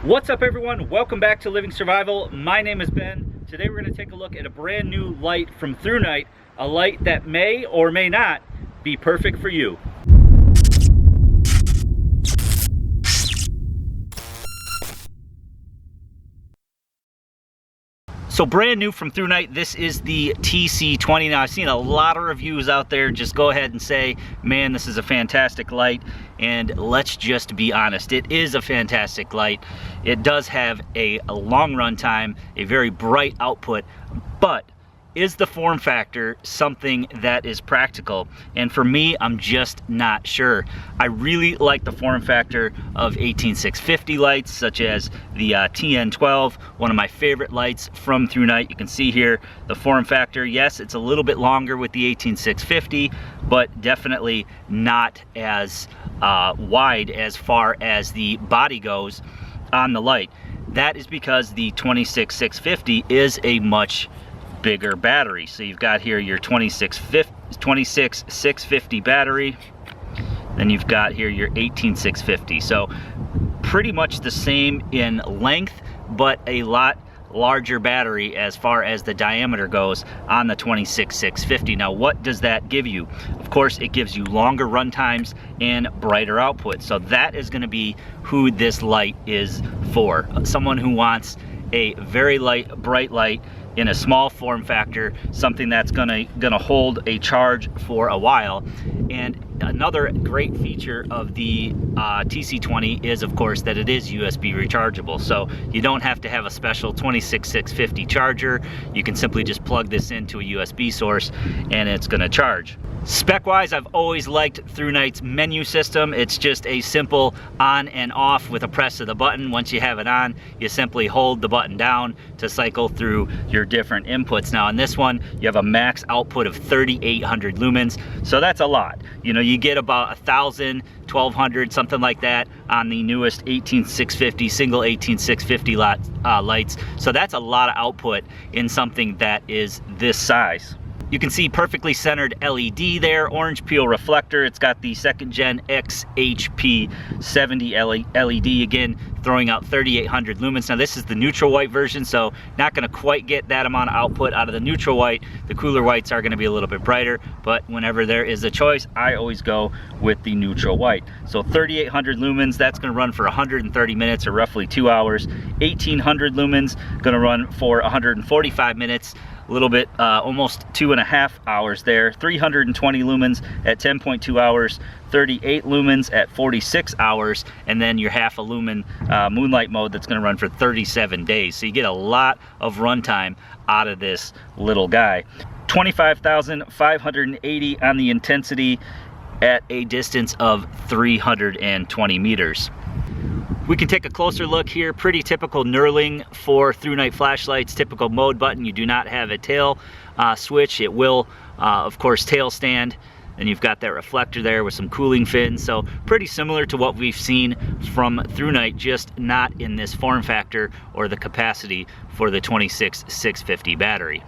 What's up everyone? Welcome back to Living Survival. My name is Ben. Today we're going to take a look at a brand new light from ThruNite, a light that may or may not be perfect for you. So brand new from ThruNite, this is the TC20. Now I've seen a lot of reviews out there just go ahead and say, man, this is a fantastic light. And let's just be honest, it is a fantastic light. It does have a long run time, a very bright output, but is the form factor something that is practical? And for me, I'm just not sure. I really like the form factor of 18650 lights, such as the TN12, one of my favorite lights from ThruNite. You can see here the form factor. Yes, it's a little bit longer with the 18650, but definitely not as wide as far as the body goes on the light. That is because the 26650 is a much bigger battery. So you've got here your 26650 battery, then you've got here your 18650. So pretty much the same in length, but a lot larger battery as far as the diameter goes on the 26650. Now what does that give you? Of course it gives you longer run times and brighter output. So that is going to be who this light is for. Someone who wants a very bright light in a small form factor, something that's gonna hold a charge for a while. And another great feature of the TC20 is, of course, that it is USB rechargeable. So you don't have to have a special 26650 charger. You can simply just plug this into a USB source and it's gonna charge. Spec-wise, I've always liked ThruNite's menu system. It's just a simple on and off with a press of the button. Once you have it on, you simply hold the button down to cycle through your different inputs. Now on this one, you have a max output of 3,800 lumens, so that's a lot. You know, you get about 1,000, 1,200, something like that on the newest 18650, single 18650 lights. So that's a lot of output in something that is this size. You can see perfectly centered LED there, orange peel reflector. It's got the second gen XHP70 LED, again, throwing out 3,800 lumens. Now this is the neutral white version, so not gonna quite get that amount of output out of the neutral white. The cooler whites are gonna be a little bit brighter, but whenever there is a choice, I always go with the neutral white. So 3,800 lumens, that's gonna run for 130 minutes or roughly 2 hours. 1,800 lumens, gonna run for 145 minutes. A little bit, almost 2.5 hours there. 320 lumens at 10.2 hours, 38 lumens at 46 hours, and then your half a lumen moonlight mode that's going to run for 37 days. So you get a lot of runtime out of this little guy. 25,580 on the intensity at a distance of 320 meters. We can take a closer look here. Pretty typical knurling for ThruNite flashlights. Typical mode button. You do not have a tail switch. It will, of course, tail stand. And you've got that reflector there with some cooling fins. So pretty similar to what we've seen from ThruNite, just not in this form factor or the capacity for the 26650 battery.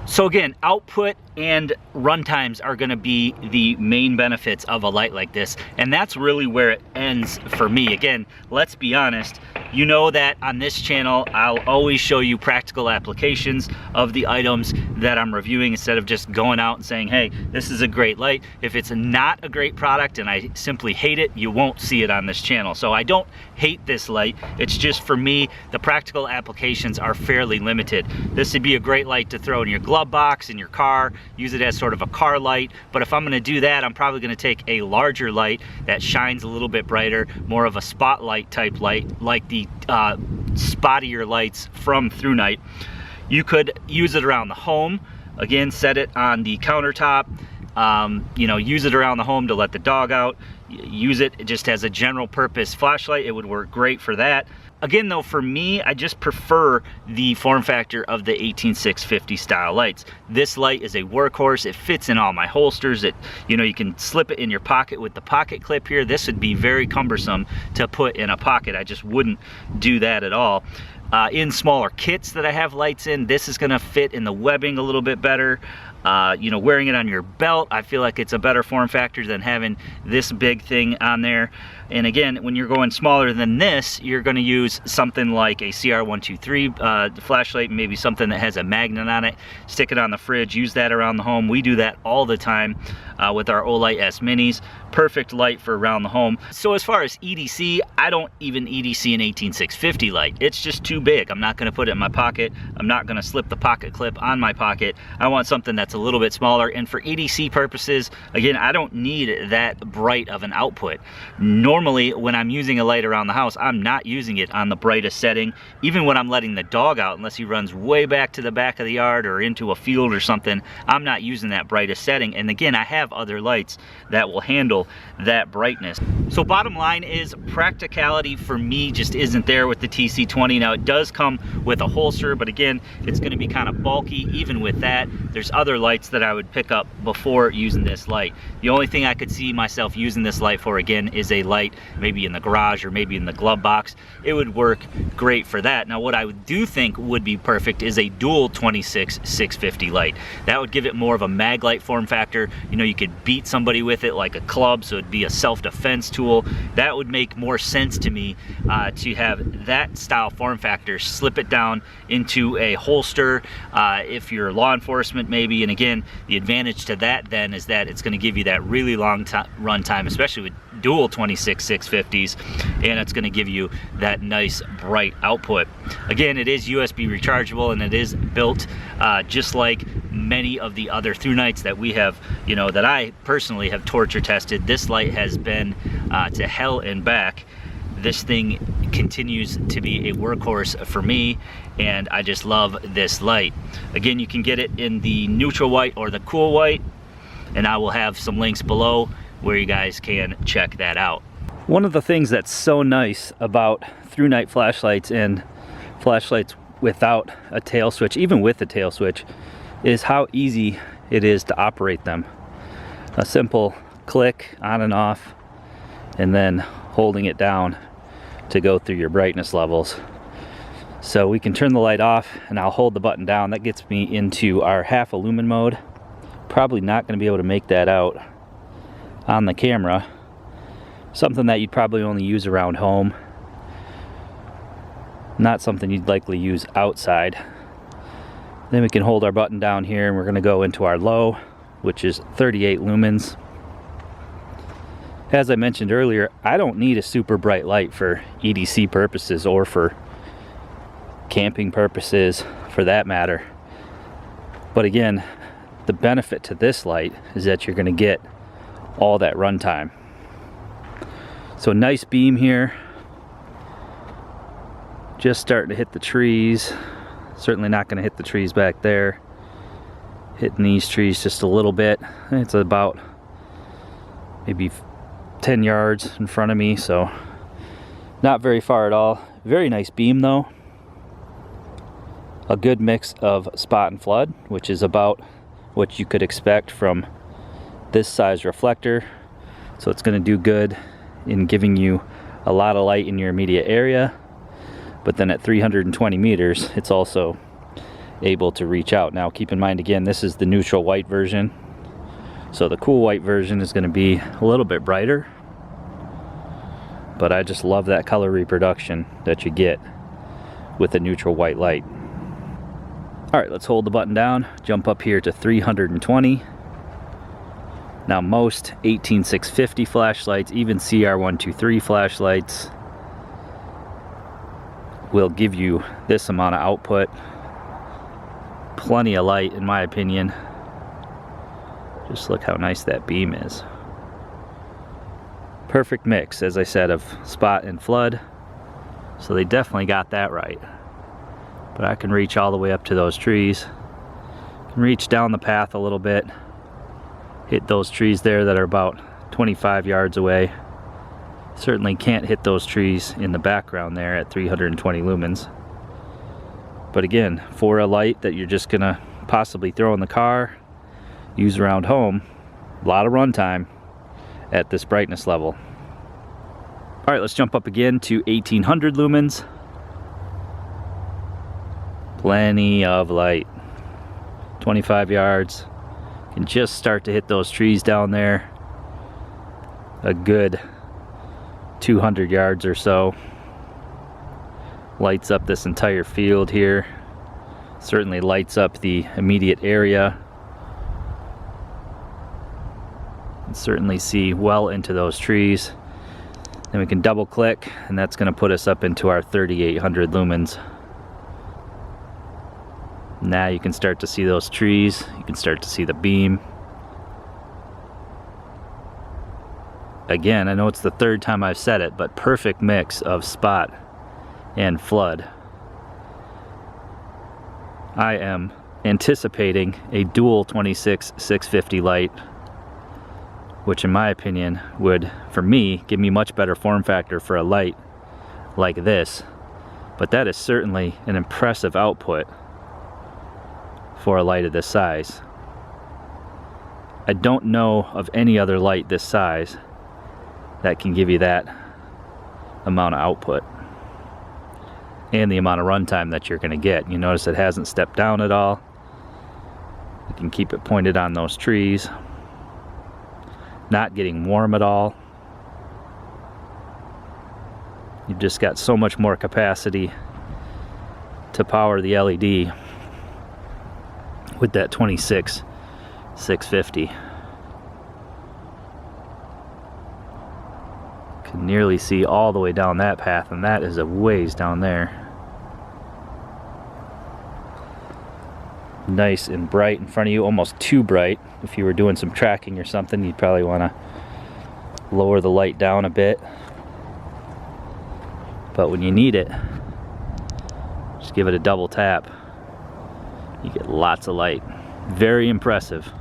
So again, output and run times are going to be the main benefits of a light like this, and that's really where it ends for me. Again, let's be honest, you know that on this channel I'll always show you practical applications of the items that I'm reviewing instead of just going out and saying, hey, this is a great light. If it's not a great product and I simply hate it, you won't see it on this channel. So I don't hate this light, it's just for me the practical applications are fairly limited. This would be a great light to throw in your glove box, in your car, use it as sort of a car light. But if I'm going to do that, I'm probably going to take a larger light that shines a little bit brighter, more of a spotlight type light, like the spottier lights from ThruNite. You could use it around the home. Again, set it on the countertop. You know, use it around the home to let the dog out. Use it just as a general purpose flashlight. It would work great for that. Again though, for me, I just prefer the form factor of the 18650 style lights. This light is a workhorse. It fits in all my holsters. You know, you can slip it in your pocket with the pocket clip here. This would be very cumbersome to put in a pocket. I just wouldn't do that at all. In smaller kits that I have lights in, this is gonna fit in the webbing a little bit better. You know, wearing it on your belt, I feel like it's a better form factor than having this big thing on there. And again, when you're going smaller than this, you're going to use something like a CR123 flashlight, maybe something that has a magnet on it. Stick it on the fridge, use that around the home. We do that all the time with our Olight S Minis. Perfect light for around the home. So as far as EDC, I don't even EDC an 18650 light. It's just too big. I'm not going to put it in my pocket. I'm not going to slip the pocket clip on my pocket. I want something that's a little bit smaller. And for EDC purposes, again, I don't need that bright of an output. Normally, when I'm using a light around the house, I'm not using it on the brightest setting. Even when I'm letting the dog out, unless he runs way back to the back of the yard or into a field or something, I'm not using that brightest setting. And again, I have other lights that will handle that brightness. So bottom line is, practicality for me just isn't there with the TC20. Now it does come with a holster, but again, it's going to be kind of bulky. Even with that, there's other lights that I would pick up before using this light. The only thing I could see myself using this light for, again, is a light maybe in the garage or maybe in the glove box. It would work great for that. Now what I do think would be perfect is a dual 26-650 light. That would give it more of a mag light form factor. You know, you could beat somebody with it like a club, so it'd be a self-defense tool. That would make more sense to me, to have that style form factor, slip it down into a holster if you're law enforcement maybe. And again, the advantage to that then is that it's going to give you that really long run time, especially with dual 26-650s, and it's going to give you that nice bright output. Again, it is USB rechargeable, and it is built just like many of the other ThruNites that we have, you know, that I personally have torture tested. This light has been to hell and back. This thing continues to be a workhorse for me, and I just love this light. Again, you can get it in the neutral white or the cool white, and I will have some links below where you guys can check that out. One of the things that's so nice about ThruNite flashlights and flashlights without a tail switch, even with a tail switch, is how easy it is to operate them. A simple click on and off, and then holding it down to go through your brightness levels. So we can turn the light off, and I'll hold the button down. That gets me into our half illumin mode. Probably not going to be able to make that out on the camera. Something that you'd probably only use around home. Not something you'd likely use outside. Then we can hold our button down here, and we're going to go into our low, which is 38 lumens. As I mentioned earlier, I don't need a super bright light for EDC purposes or for camping purposes for that matter. But again, the benefit to this light is that you're going to get all that runtime. So nice beam here. Just starting to hit the trees. Certainly not going to hit the trees back there. Hitting these trees just a little bit. It's about maybe 10 yards in front of me, so not very far at all. Very nice beam though. A good mix of spot and flood, which is about what you could expect from this size reflector. So it's going to do good in giving you a lot of light in your immediate area, but then at 320 meters it's also able to reach out. Now keep in mind, again, this is the neutral white version, so the cool white version is going to be a little bit brighter, but I just love that color reproduction that you get with the neutral white light. Alright, let's hold the button down, jump up here to 320. Now most 18650 flashlights, even CR123 flashlights, will give you this amount of output. Plenty of light in my opinion. Just look how nice that beam is. Perfect mix, as I said, of spot and flood. So they definitely got that right. But I can reach all the way up to those trees. Can reach down the path a little bit. Hit those trees there that are about 25 yards away. Certainly can't hit those trees in the background there at 320 lumens. But again, for a light that you're just gonna possibly throw in the car, use around home, a lot of runtime at this brightness level. All right, let's jump up again to 1800 lumens. Plenty of light. 25 yards, can just start to hit those trees down there. A good 200 yards or so. Lights up this entire field here. Certainly lights up the immediate area. And certainly see well into those trees. Then we can double click, and that's going to put us up into our 3800 lumens. Now you can start to see those trees. You can start to see the beam. Again, I know it's the third time I've said it, but perfect mix of spot and flood. I am anticipating a dual 26-650 light, which in my opinion would, for me, give me much better form factor for a light like this. But that is certainly an impressive output for a light of this size. I don't know of any other light this size that can give you that amount of output and the amount of runtime that you're going to get. You notice it hasn't stepped down at all. You can keep it pointed on those trees. Not getting warm at all. You've just got so much more capacity to power the LED with that 26-650. Can nearly see all the way down that path, and that is a ways down there. Nice and bright in front of you, almost too bright. If you were doing some tracking or something, you'd probably want to lower the light down a bit. But when you need it, just give it a double tap. You get lots of light. Very impressive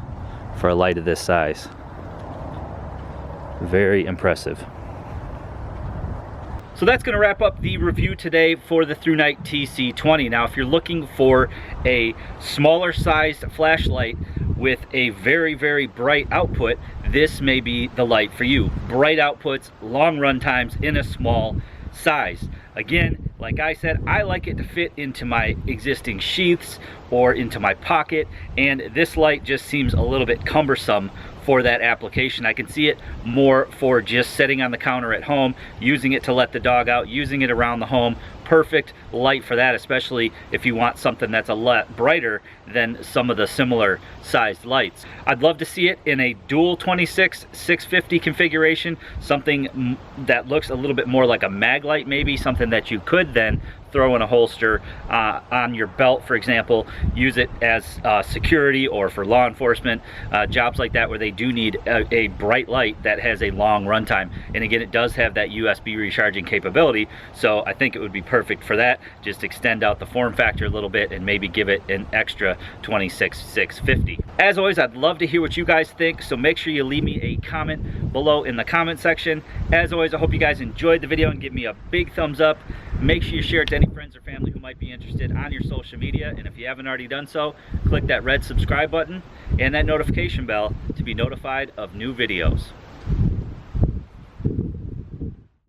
for a light of this size. Very impressive. So that's going to wrap up the review today for the ThruNite TC20. Now, if you're looking for a smaller sized flashlight with a very, very bright output, this may be the light for you. Bright outputs, long run times in a small size. Again, like I said, I like it to fit into my existing sheaths or into my pocket, and this light just seems a little bit cumbersome for that application. I can see it more for just sitting on the counter at home, using it to let the dog out, using it around the home. Perfect light for that, especially if you want something that's a lot brighter than some of the similar sized lights. I'd love to see it in a dual 26-650 configuration, something that looks a little bit more like a mag light, maybe something that you could then throw in a holster on your belt, for example, use it as security or for law enforcement, jobs like that where they do need a bright light that has a long runtime. And again, it does have that USB recharging capability, so I think it would be perfect for that. Just extend out the form factor a little bit and maybe give it an extra 26-650. As always, I'd love to hear what you guys think, so make sure you leave me a comment below in the comment section. As always, I hope you guys enjoyed the video and give me a big thumbs up. Make sure you share it to any friends or family who might be interested on your social media, and if you haven't already done so, click that red subscribe button and that notification bell to be notified of new videos.